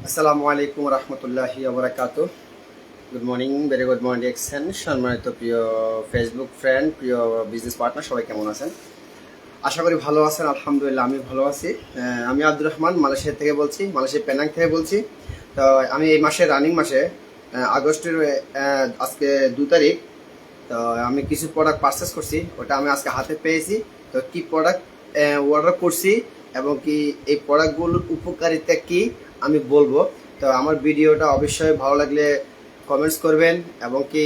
আসসালামু আলাইকুম রহমতুল্লাহি ওবরাকাতু। Good morning, very good morning এক্সেন। সম্মানিত প্রিয় ফেসবুক ফ্রেন্ড, প্রিয় বিজনেস পার্টনার, সবাই কেমন আছেন? আশা করি ভালো আছেন। আলহামদুলিল্লাহ, আমি ভালো আছি। আমি আব্দুর রহমান মালয়েশিয়া থেকে বলছি, মালয়েশিয়া পেনাং থেকে বলছি। তো আমি এই মাসে রানিং মাসে আগস্টের আজকে 2 তারিখ। তো আমি কিছু প্রোডাক্ট পারচেস করছি, ওটা আমি আজকে হাতে পেয়েছি। তো কি প্রোডাক্ট অর্ডার করছি এবং কি এই প্রোডাক্টগুলোর উপকারিতা কি আমি বলবো। তো আমার ভিডিওটা অবশ্যই ভালো লাগলে কমেন্টস করবেন এবং কি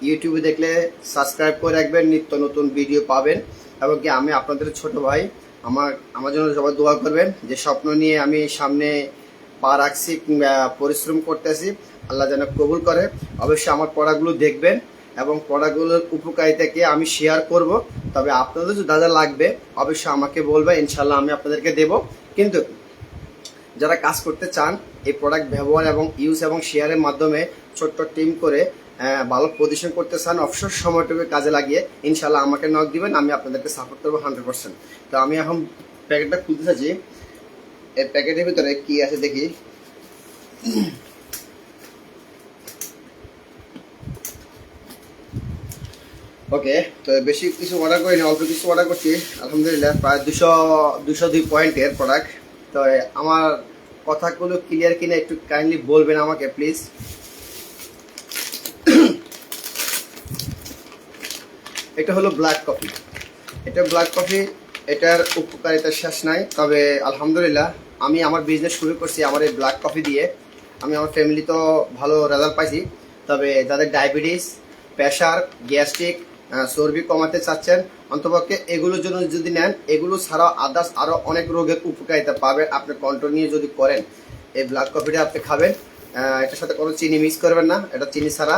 ইউটিউবে দেখলে সাবস্ক্রাইব করে রাখবেন, নিত্য নতুন ভিডিও পাবেন। এবং কি আমি আপনাদের ছোট ভাই, আমার আমার জন্য সবাই দোয়া করবেন। যে স্বপ্ন নিয়ে আমি সামনে পা রাখছি কিংবা পরিশ্রম করতেছি, আল্লাহ যেন কবুল করে। অবশ্যই আমার পড়াগুলো দেখবেন এবং পড়াগুলোর উপকারিতাকে আমি শেয়ার করব। তবে আপনাদের যা যা লাগবে অবশ্যই আমাকে বলবে, ইনশাল্লাহ আমি আপনাদেরকে দেব। কিন্তু যারা কাজ করতে চান, এই প্রোডাক্ট ব্যবহার এবং ইউজ এবং শেয়ারের মাধ্যমে ছোট্ট টিম করে ভালো পজিশন করতে চান, অবসর সময়টুকু কাজে লাগিয়ে ইনশাল্লাহ আমাকে নক দিবেন, আমি আপনাদেরকে সাপোর্ট করবো 100%। তো আমি এখন প্যাকেটটা খুলতে চাচ্ছি। এই প্যাকেটের ভিতরে কি আছে দেখি। ওকে, তো বেশি কিছু অর্ডার করিনি, অল্প কিছু অর্ডার করছি। আলহামদুলিল্লাহ প্রায় 202 পয়েন্টের প্রোডাক্ট। তো আমার কথাগুলো ক্লিয়ার কিনা একটু কাইন্ডলি বলবেন আমাকে প্লিজ। এটা হলো ব্ল্যাক কফি। এটা ব্ল্যাক কফি, এটার উপকারিতা শেষ নাই। তবে আলহামদুলিল্লাহ আমি আমার বিজনেস শুরু করছি আমার এই ব্ল্যাক কফি দিয়ে। আমি আমার ফ্যামিলি তো ভালো রেজাল্ট পাইছি। তবে যাদের ডায়াবেটিস, প্রেশার, গ্যাস্ট্রিক, চর্বি কমাতে চাচ্ছেন, অন্তপক্ষে এগুলোর জন্য যদি নেন, এগুলো ছাড়াও আদার্স আরও অনেক রোগের উপকারিতা পাবেন আপনি কন্ট্রোল নিয়ে যদি করেন। এই ব্ল্যাক কফিটা আপনি খাবেন, এটার সাথে কোনো চিনি মিক্স করবেন না, এটা চিনি ছাড়া।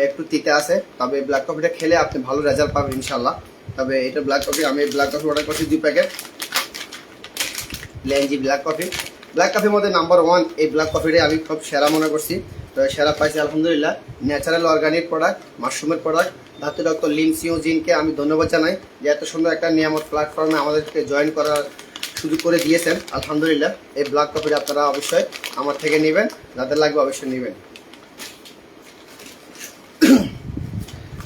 একটু তিতে আছে, তবে ব্ল্যাক কফিটা খেলে আপনি ভালো রেজাল্ট পাবেন ইনশাল্লাহ। তবে এটা ব্ল্যাক কফি, আমি ব্ল্যাক কফি অর্ডার করছি 2 প্যাকেট লেনজি ব্ল্যাক কফি। ব্ল্যাক কফির মধ্যে নাম্বার 1 এই ব্ল্যাক কফিটাই আমি খুব সেরা মনে করছি। তো সেরা পাইছি আলহামদুলিল্লাহ। ন্যাচারাল অর্গানিক প্রোডাক্ট, মাশরুমের product. Datuk doctor Lim Siow জিনকে আমি ধন্যবাদ জানাই যে এত সুন্দর একটা নিয়ামত প্ল্যাটফর্মে আমাদেরকে জয়েন করার সুযোগ করে দিয়েছেন। আলহামদুলিল্লাহ, এই ব্ল্যাক কফিটা আপনারা অবশ্যই আমার থেকে নেবেন, যাদের লাগবে অবশ্যই নেবেন।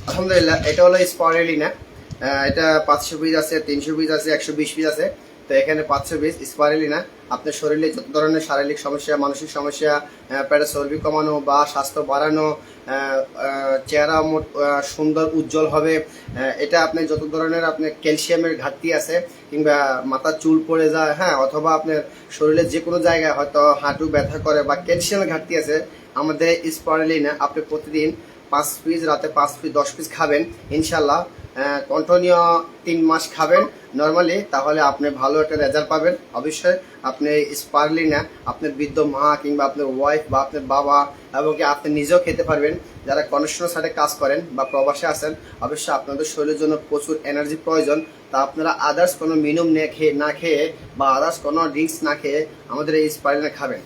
আলহামদুলিল্লাহ, এটা হলো স্পাইরুলিনা। এটা 500 পিস আছে, 300 পিস আছে, 120 পিস আছে। তো এখানে 500 পিস স্পাইরুলিনা আপনার শরীরে যত ধরনের শারীরিক সমস্যা, মানসিক সমস্যা, পেটের চর্বি কমানো বা স্বাস্থ্য বাড়ানো, চেহারা সুন্দর উজ্জ্বল হবে। এটা আপনি যত ধরনের আপনার ক্যালসিয়ামের ঘাটতি আছে কিংবা মাথার চুল পড়ে যায়, হ্যাঁ, অথবা আপনার শরীরের যে কোনো জায়গায় হয়তো হাঁটু ব্যথা করে বা ক্যালসিয়ামের ঘাটতি আছে, আমাদের স্পাইরুলিনা আপনি প্রতিদিন 5 পিস, রাতে 5 পিস, 10 পিস খাবেন ইনশাল্লাহ। কন্টিনিউ 3 মাস খাবেন নর্মালি, তাহলে আপনি ভালো একটা রেজাল্ট পাবেন। অবশ্যই আপনি স্পাইরুলিনা আপনার বৃদ্ধ মা কিংবা আপনার ওয়াইফ বা আপনার বাবা এবং কি আপনি নিজেও খেতে পারবেন। যারা কনস্ট্রাকশনের সাইডে কাজ করেন বা প্রবাসে আছেন, অবশ্যই আপনাদের শরীরের জন্য প্রচুর এনার্জি প্রয়োজন। তা আপনারা আদার্স কোনো মিনুম না খেয়ে বা আদার্স কোনো ড্রিঙ্কস না খেয়ে আমাদের এই স্পাইরুলিনা খাবেন।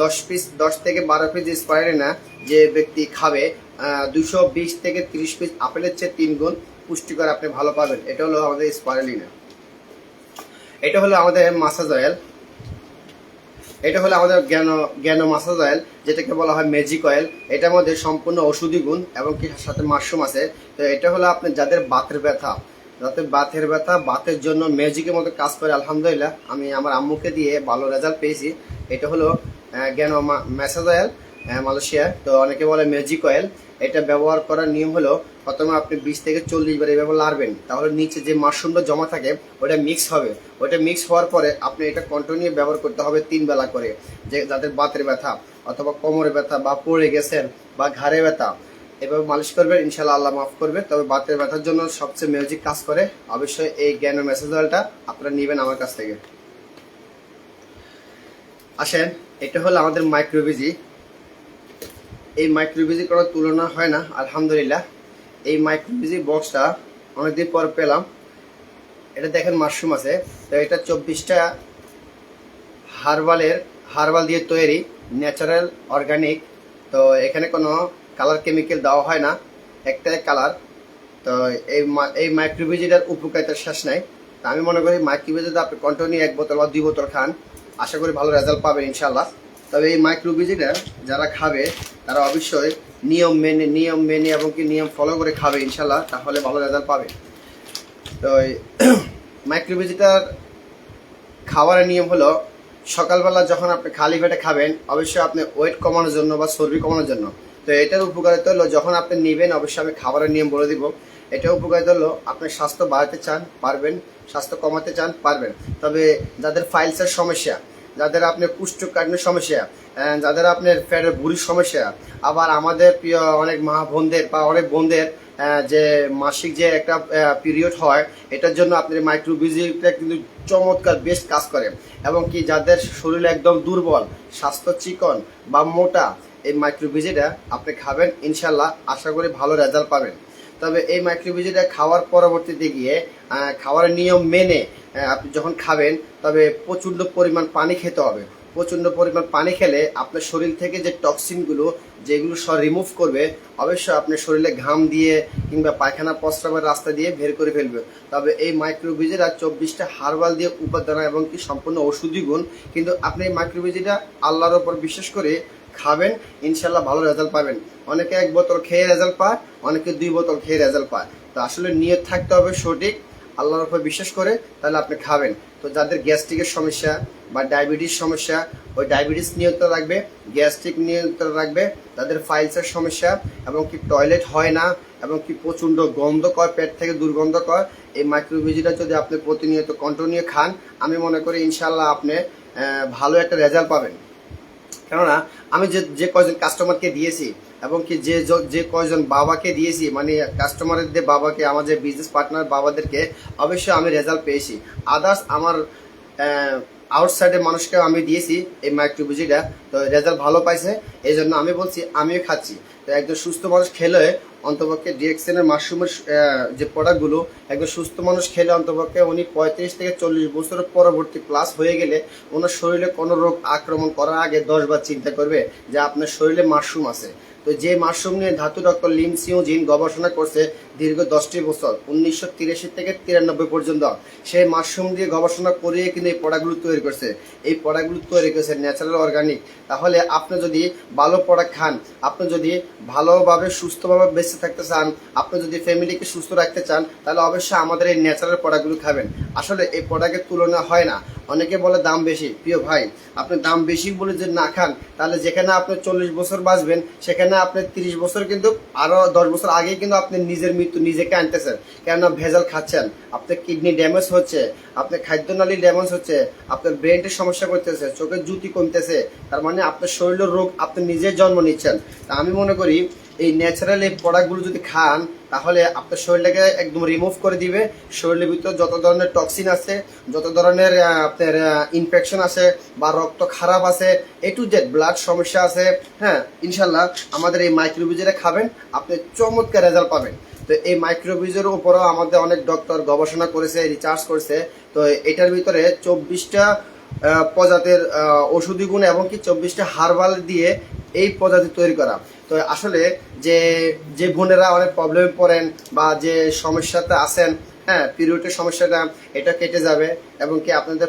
10 পিস, 10 থেকে 12 পিস স্পাইরুলিনা যে ব্যক্তি খাবে, 220 থেকে 30 পিস আপেলের চেয়ে 3 গুণ পুষ্টিকর আপনি ভালো পাবেন। এটা হলো আমাদের স্পাইরুলিনা। এটা হলো আমাদের মাসাজ অয়েল। এটা হলো আমাদের জ্ঞানো মাসাজ অয়েল, যেটাকে বলা হয় ম্যাজিক অয়েল। এটার মধ্যে সম্পূর্ণ ওষুধি গুণ এবং কি সাথে মাশরুম আছে। তো এটা হলো আপনার যাদের বাতের ব্যথা, বাতের জন্য ম্যাজিকের মতো কাজ করে। আলহামদুলিল্লাহ আমি আমার আম্মুকে দিয়ে ভালো রেজাল্ট পেয়েছি। এটা হলো জ্ঞানো ম্যাসাজ অয়েল, মালয়েশিয়া। তো অনেকে বলে ম্যাজিক অয়েল। এটা ব্যবহার করার নিয়ম হলো, প্রথমে আপনি 20 থেকে 40 বার এভাবে লাড়বেন, তাহলে নিচে যে মাশরুমটা জমা থাকে ওটা মিক্স হবে। ওটা মিক্স হওয়ার পরে আপনি এটা কন্টিনিউ ব্যবহার করতে হবে 3 বেলা করে। যে যাদের বাতের ব্যথা অথবা কোমরে ব্যথা বা পড়ে গেছেন বা ঘাড়ে ব্যথা, এভাবে মালিশ করবেন, ইনশাল্লাহ আল্লাহ মাফ করবে। তবে বাতের ব্যথার জন্য সবচেয়ে ম্যাজিক কাজ করে। অবশ্যই এই জ্ঞানের মেসেজ অয়েলটা আপনারা নেবেন আমার কাছ থেকে। আসেন, এটা হলো আমাদের মাইক্রোবিজি। এই মাইক্রোবিজি করার তুলনা হয় না আলহামদুলিল্লাহ। এই মাইক্রোবিজি বক্সটা অনেকদিন পর পেলাম। এটা দেখেন মাশরুম আছে। তো এটা 24টা হার্বাল দিয়ে তৈরি, ন্যাচারাল অর্গানিক। তো এখানে কোনো কালার কেমিক্যাল দেওয়া হয় না, একটাই কালার। তো এই মাইক্রোবিজিটার উপকারিতার শেষ নাই। তো আমি মনে করি মাইক্রোবিজিটা আপনি কন্টিনিউ 1 বোতল বা 2 বোতল খান, আশা করি ভালো রেজাল্ট পাবেন ইনশাল্লাহ। তবে এই মাইক্রোবিজিটা যারা খাবে তারা অবশ্যই নিয়ম মেনে এবং কি নিয়ম ফলো করে খাবে ইনশাল্লাহ, তাহলে ভালো রেজাল্ট পাবে। তো মাইক্রোবিজিটার খাবারের নিয়ম হলো, সকালবেলা যখন আপনি খালি পেটে খাবেন অবশ্যই আপনি ওয়েট কমানোর জন্য বা চর্বি কমানোর জন্য। তো এটার উপকারিতা হলো, যখন আপনি নেবেন অবশ্যই আমি খাবারের নিয়ম বলে দিব। এটা উপকারিতা হলো, আপনি স্বাস্থ্য বাড়াতে চান পারবেন, স্বাস্থ্য কমাতে চান পারবেন। তবে যাদের ফাইলসের সমস্যা, যাদের আপনার কুষ্ঠকাঠিন্যের সমস্যা, যাদের আপনার পেটের ভুঁড়ির সমস্যা, আবার আমাদের প্রিয় অনেক মা বোনদের বা অনেক বোনদের যে মাসিক যে একটা পিরিয়ড হয়, এটার জন্য আপনার মাইক্রোবিজিটা কিন্তু চমৎকার বেস্ট কাজ করে। এবং কি যাদের শরীর একদম দুর্বল, স্বাস্থ্য চিকন বা মোটা, এই মাইক্রোবিজিটা আপনি খাবেন ইনশাল্লাহ, আশা করি ভালো রেজাল্ট পাবেন। তবে এই মাইক্রোবিজিটা খাওয়ার পরবর্তীতে গিয়ে খাওয়ার নিয়ম মেনে আপনি যখন খাবেন, তবে প্রচণ্ড পরিমাণ পানি খেতে হবে। প্রচণ্ড পরিমাণ পানি খেলে আপনার শরীর থেকে যে টক্সিনগুলো যেগুলো সব রিমুভ করবে, অবশ্যই আপনার শরীরে ঘাম দিয়ে কিংবা পায়খানা প্রস্রাবের রাস্তা দিয়ে বের করে ফেলবে। তবে এই মাইক্রোবিজিটা 24টা হার্বাল দিয়ে উপাদান এবং কি সম্পূর্ণ ওষুধি গুণ। কিন্তু আপনি এই মাইক্রোবিজিটা আল্লাহর ওপর বিশ্বাস করে খাবেন ইনশাল্লাহ ভালো রেজাল্ট পাবেন। অনেকে 1 বোতল খেয়ে রেজাল্ট পায়, অনেকে 2 বোতল খেয়ে রেজাল্ট পায়। তো আসলে নিয়ত থাকতে হবে সঠিক, আল্লাহর উপর বিশ্বাস করে, তাহলে আপনি খাবেন। তো যাদের গ্যাস্ট্রিকের সমস্যা বা ডায়াবেটিস সমস্যা, ওই ডায়াবেটিস নিয়ন্ত্রণ রাখবে, গ্যাস্ট্রিক নিয়ন্ত্রণ রাখবে। তাদের ফাইলসের সমস্যা এবং কি টয়লেট হয় না এবং কি প্রচণ্ড গন্ধ কর, পেট থেকে দুর্গন্ধ কর, এই মাইক্রোবিজিটা যদি আপনি প্রতিনিয়ত কন্টিনিউ খান, আমি মনে করি ইনশাল্লাহ আপনি ভালো একটা রেজাল্ট পাবেন। কেননা আমি যে কয়জন কাস্টমারকে দিয়েছি এবং কি যে কয়জন বাবাকে দিয়েছি, মানে কাস্টমারদের বাবাকে, আমার যে বিজনেস পার্টনার বাবাদেরকে, অবশ্যই আমি রেজাল্ট পেয়েছি। আদার্স আমার আউটসাইডের মানুষকে আমি দিয়েছি এই মাইক্রোবিজিটা, তো রেজাল্ট ভালো পাইছে। এই জন্য আমি বলছি আমিও খাচ্ছি। তো একজন সুস্থ মানুষ খেলে অন্তপক্ষে ডিএক্সএনের মাশরুমের যে প্রোডাক্টগুলো, একজন সুস্থ মানুষ খেলে অন্তপক্ষে উনি 35 থেকে 40 বছরের পরবর্তী প্লাস হয়ে গেলে ওনার শরীরে কোনো রোগ আক্রমণ করার আগে 10 বার চিন্তা করবে যে আপনার শরীরে মাশরুম আছে। তো যে মাশরুম নিয়ে ধাতু ডক্টর লিন সিওজিন গবেষণা করছে দীর্ঘ 10টি বছর, 1983 থেকে 93 পর্যন্ত, সেই মাশরুম দিয়ে গবেষণা করিয়ে কিন্তু এই প্রোডাক্টগুলো তৈরি করছে। এই প্রোডাক্টগুলো তৈরি করেছে ন্যাচারাল অর্গানিক। তাহলে আপনি যদি ভালো প্রোডাক্ট খান, আপনি যদি ভালোভাবে সুস্থভাবে বেঁচে থাকতে চান, আপনি যদি ফ্যামিলিকে সুস্থ রাখতে চান, তাহলে অবশ্যই আমাদের এই ন্যাচারাল প্রোডাক্টগুলো খাবেন। আসলে এই প্রোডাক্টের তুলনা হয় না। অনেকে বলে দাম বেশি। প্রিয় ভাই, আপনি দাম বেশি বলে যে না খান, তাহলে যেখানে আপনি 40 বছর বাঁচবেন, সেখানে আপনি 30 বছর কিন্তু আরো 10 বছর আগেই কিন্তু আপনি নিজের মৃত্যু নিজেকে আনতেছেন। কেননা ভেজাল খাচ্ছেন, আপনার কিডনি ড্যামেজ হচ্ছে, আপনার খাদ্যনালী ড্যামেজ হচ্ছে, আপনার ব্রেনের সমস্যা করতেছে, চোখের জ্যোতি কমতেছে। তার মানে আপনার শরীরের রোগ আপনি নিজে জন্ম নিচ্ছেন। তা আমি মনে করি এই ন্যাচারাল এই প্রোডাক্টগুলো যদি খান, তাহলে আপনার শরীরটাকে একদম রিমুভ করে দিবে। শরীরের ভিতরে যত ধরনের টক্সিন আছে, যত ধরনের আপনার ইনফেকশন আছে বা রক্ত খারাপ আছে, এ টু জেড ব্লাড সমস্যা আছে, হ্যাঁ ইনশাল্লাহ আমাদের এই মাইক্রোবিজিটা খাবেন, আপনি চমৎকার রেজাল্ট পাবেন। তো এই মাইক্রোবিজের উপরেও আমাদের অনেক ডক্টর গবেষণা করেছে, রিসার্চ করেছে। তো এটার ভিতরে 24টা প্রজাতির ওষুধি গুণ এবং কি 24টা হার্বাল দিয়ে এই প্রজাতি তৈরি করা। তো আসলে যে বোনেরা অনেক প্রবলেমে পড়েন বা যে সমস্যাতে আছেন, হ্যাঁ পিরিয়ডের সমস্যাটা, এটা কেটে যাবে। এবং কি আপনাদের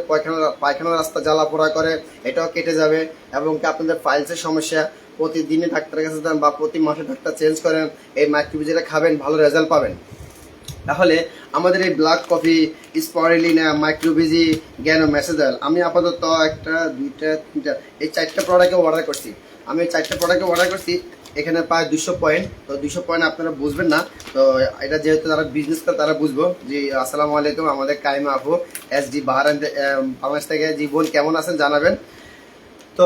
পায়খানার রাস্তা জ্বালা পোড়া করে, এটাও কেটে যাবে। এবং কি আপনাদের ফাইলসের সমস্যা, প্রতিদিনই ডাক্তারের কাছে যান বা প্রতি মাসে ডাক্তার চেঞ্জ করেন, এই মাইক্রোবিজিটা খাবেন, ভালো রেজাল্ট পাবেন। তাহলে আমাদের এই ব্ল্যাক কফি, স্পাইরুলিনা, মাইক্রোবিজি, জ্ঞানো ম্যাসেজাল, আমি আপাতত 1, 2, 3 এই 4টা প্রোডাক্টে অর্ডার করছি। আমি এই 4টা প্রোডাক্টে অর্ডার করছি। এখানে প্রায় 200 পয়েন্ট। তো 200 পয়েন্ট আপনারা বুঝবেন না, তো এটা যেহেতু যারা বিজনেস করে তারা বুঝবো। জি আসসালামু আলাইকুম, আমাদের কাইমা আপু SD বাহারান বাংলাদেশ থেকে। জীবন কেমন আছেন জানাবেন। তো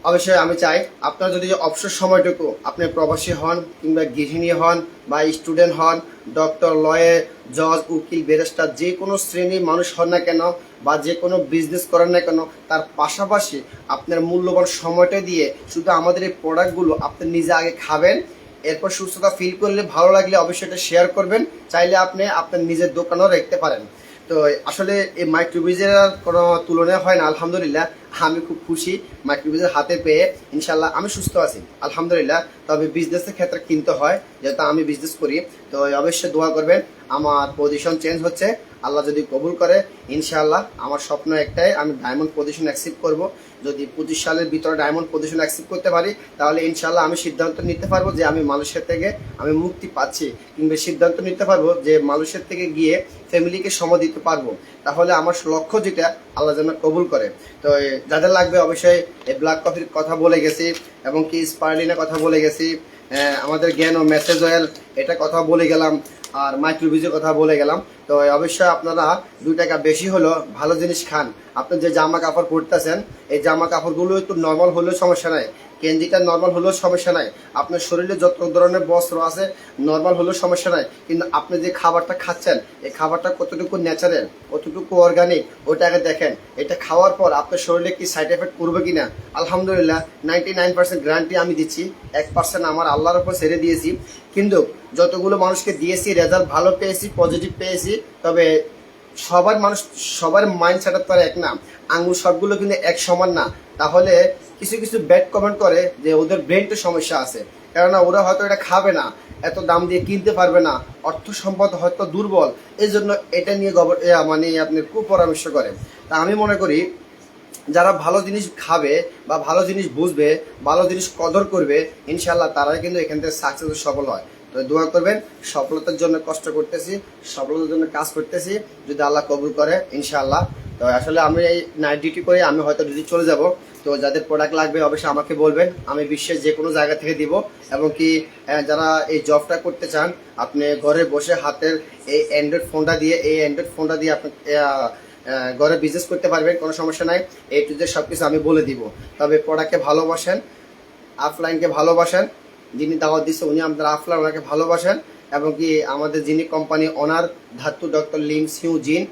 অবশ্যই আমি চাই আপনার যদি অবসর সময়টুকু, আপনি প্রবাসী হন কিংবা গৃহিণী হন বা স্টুডেন্ট হন, ডক্টর, লয়ার, জজ, উকিল, ব্যারিস্টার, যে কোনো শ্রেণীর মানুষ হন না কেন বা যে কোনো বিজনেস করেন না কেন, তার পাশাপাশি আপনার মূল্যবান সময়টা দিয়ে শুধু আমাদের এই প্রোডাক্টগুলো আপনি নিজে আগে খাবেন, এরপর সুস্থতা ফিল করলে, ভালো লাগলে অবশ্যই এটা শেয়ার করবেন। চাইলে আপনি আপনার নিজের দোকানেও রাখতে পারেন। তো আসলে এই মাইক্রোবিজের কোনো তুলনা হয় না। আলহামদুলিল্লাহ আমি খুব খুশি মাইক্রোবিজের হাতে পেয়ে। ইনশাল্লাহ আমি সুস্থ আছি আলহামদুলিল্লাহ। তবে বিজনেসের ক্ষেত্রে কিনতে হয়, যেহেতু আমি বিজনেস করি। তো অবশ্যই দোয়া করবেন। আমার পজিশন চেঞ্জ হচ্ছে, আল্লাহ যদি কবুল করে ইনশাআল্লাহ আমার স্বপ্ন একটাই, আমি ডায়মন্ড পজিশন অ্যাকসেপ্ট করব। যদি 25 সালের ভিতরে ডায়মন্ড পজিশন অ্যাকসেপ্ট করতে পারি তাহলে ইনশাআল্লাহ আমি সিদ্ধান্ত নিতে পারবো যে আমি মানুষের থেকে আমি মুক্তি পাচ্ছি, কিংবা সিদ্ধান্ত নিতে পারবো যে মানুষের থেকে গিয়ে ফ্যামিলিকে সময় দিতে পারবো। তাহলে আমার লক্ষ্য যেটা আল্লাহ যেন কবুল করে। তো যাদের লাগবে অবশ্যই এই ব্ল্যাক কফির কথা বলে গেছি, এবং কি স্পারলিনের কথা বলে গেছি, আমাদের জ্ঞান ও মেসেজ অয়েল এটা কথা বলে গেলাম, আর মাইক্রোভিজের কথা বলে গেলাম। তো অবশ্যই আপনারা 2 টাকা বেশি হলো ভালো জিনিস খান। আপনি যে জামা কাপড় পরতেছেন এই জামা কাপড়গুলো একটু নর্মাল হলেও সমস্যা নাই, কেঞ্জিটা নর্মাল হলেও সমস্যা নাই, আপনার শরীরে যত ধরনের বস্ত্র আছে নর্মাল হলেও সমস্যা নাই, কিন্তু আপনি যে খাবারটা খাচ্ছেন এই খাবারটা কতটুকু ন্যাচারাল, কতটুকু অর্গানিক ওটা আগে দেখেন। এটা খাওয়ার পর আপনার শরীরে কি সাইড এফেক্ট করবে কিনা, আলহামদুলিল্লাহ 99% গ্যারান্টি আমি দিচ্ছি, 1% আমার আল্লাহর উপর ছেড়ে দিয়েছি। কিন্তু যতগুলো মানুষকে দিয়েছি রেজাল্ট ভালো পেয়েছি, পজিটিভ পেয়েছি। তবে সবার মাইন্ড সেট আপ তো এক না, আঙ্গুর সবগুলো কিন্তু এক সমান না। তাহলে কিছু কিছু ব্যাড কমেন্ট করে যে ওদের ব্রেনটা সমস্যা আছে, কেননা ওরা হয়তো এটা খাবে না, এত দাম দিয়ে কিনতে পারবে না, অর্থ সম্পদ হয়তো দুর্বল, এই জন্য এটা নিয়ে মানে আপনি কুপরামর্শ করেন। তা আমি মনে করি যারা ভালো জিনিস খাবে বা ভালো জিনিস বুঝবে, ভালো জিনিস কদর করবে, ইনশাল্লাহ তারাই কিন্তু এখান থেকে সাকসেস সফল হয়। তো দোয়া করবেন, সফলতার জন্য কষ্ট করতেছি, সফলতার জন্য কাজ করতেছি, যদি আল্লাহ কবুল করে ইনশাল্লাহ। তো আসলে আমি এই নাইট ডিউটি করে আমি হয়তো ডিউটি চলে যাব। তো যাদের প্রোডাক্ট লাগবে অবশ্যই আমাকে বলবেন, আমি বিশ্বের যে কোনো জায়গা থেকে দিব। এবং কি যারা এই জবটা করতে চান, আপনি ঘরে বসে হাতের এই অ্যান্ড্রয়েড ফোনটা দিয়ে আপনি ঘরে বিজনেস করতে পারবেন, কোনো সমস্যা নাই। এ টু জেড সব কিছু আমি বলে দিব। তবে প্রোডাক্টকে ভালোবাসেন, আফলাইনকে ভালোবাসেন, যিনি দাওয়াত দিচ্ছে উনি আমাদের আফলাইন, ওনাকে ভালোবাসেন। এবং কি আমাদের যিনি কোম্পানি ওনার ধাতু ডক্টর লিম সিউ জিন,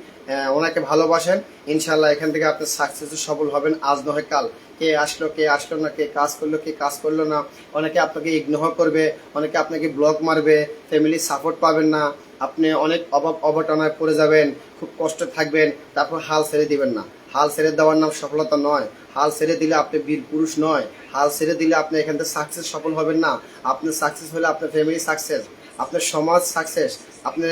ওনাকে ভালোবাসেন। ইনশাল্লাহ এখান থেকে আপনি সাকসেসে সফল হবেন, আজ নয় কাল। কে আসলো না, কে কাজ করলো না, অনেকে আপনাকে ইগনোর করবে, অনেকে আপনাকে ব্লক মারবে, ফ্যামিলি সাপোর্ট পাবেন না, আপনি অনেক অবটনায় পড়ে যাবেন, খুব কষ্ট থাকবেন, তারপর হাল ছেড়ে দিবেন না। হাল ছেড়ে দেওয়ার নাম সফলতা নয়, হাল ছেড়ে দিলে আপনি বীর পুরুষ নয়, হাল ছেড়ে দিলে আপনি এখান থেকে সাকসেস সফল হবেন না। আপনি সাকসেস হলে আপনার ফ্যামিলি সাকসেস, আপনার সমাজ সাকসেস, আপনার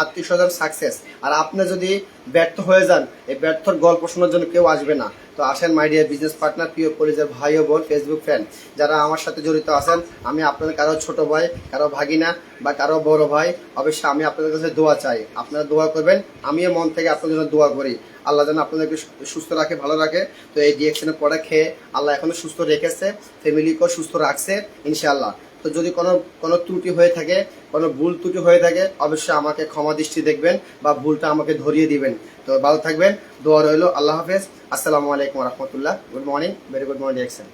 আত্মীয় স্বজন সাকসেস। আর আপনি যদি ব্যর্থ হয়ে যান, এই ব্যর্থর গল্প শোনার জন্য কেউ আসবে না। তো আসেন মাই ডিয়ার বিজনেস পার্টনার, প্রিয় পরিচয় ভাই ও বোন, ফেসবুক ফ্রেন্ড যারা আমার সাথে জড়িত আছেন, আমি আপনাদের কারো ছোট ভাই, কারো ভাগিনা বা কারো বড় ভাই, অবশ্যই আমি আপনাদের কাছে দোয়া চাই। আপনারা দোয়া করবেন, আমিও মন থেকে আপনাদের জন্য দোয়া করি। আল্লাহ যেন আপনাদেরকে সুস্থ রাখে, ভালো রাখে। তো এই ডিএকশনের প্রোডাক্ট খেয়ে আল্লাহ এখনো সুস্থ রেখেছে, ফ্যামিলিকেও সুস্থ রাখছে ইনশাআল্লাহ। তো যদি কোনো ত্রুটি হয়ে থাকে, কোনো ভুল ত্রুটি হয়ে থাকে, অবশ্যই আমাকে ক্ষমা দৃষ্টি দেখবেন বা ভুলটা আমাকে ধরিয়ে দিবেন। তো ভালো থাকবেন, দোয়া রইল। আল্লাহ হাফেজ, আসসালামু আলাইকুম রহমতুল্লাহ। Good morning, very good morning direction.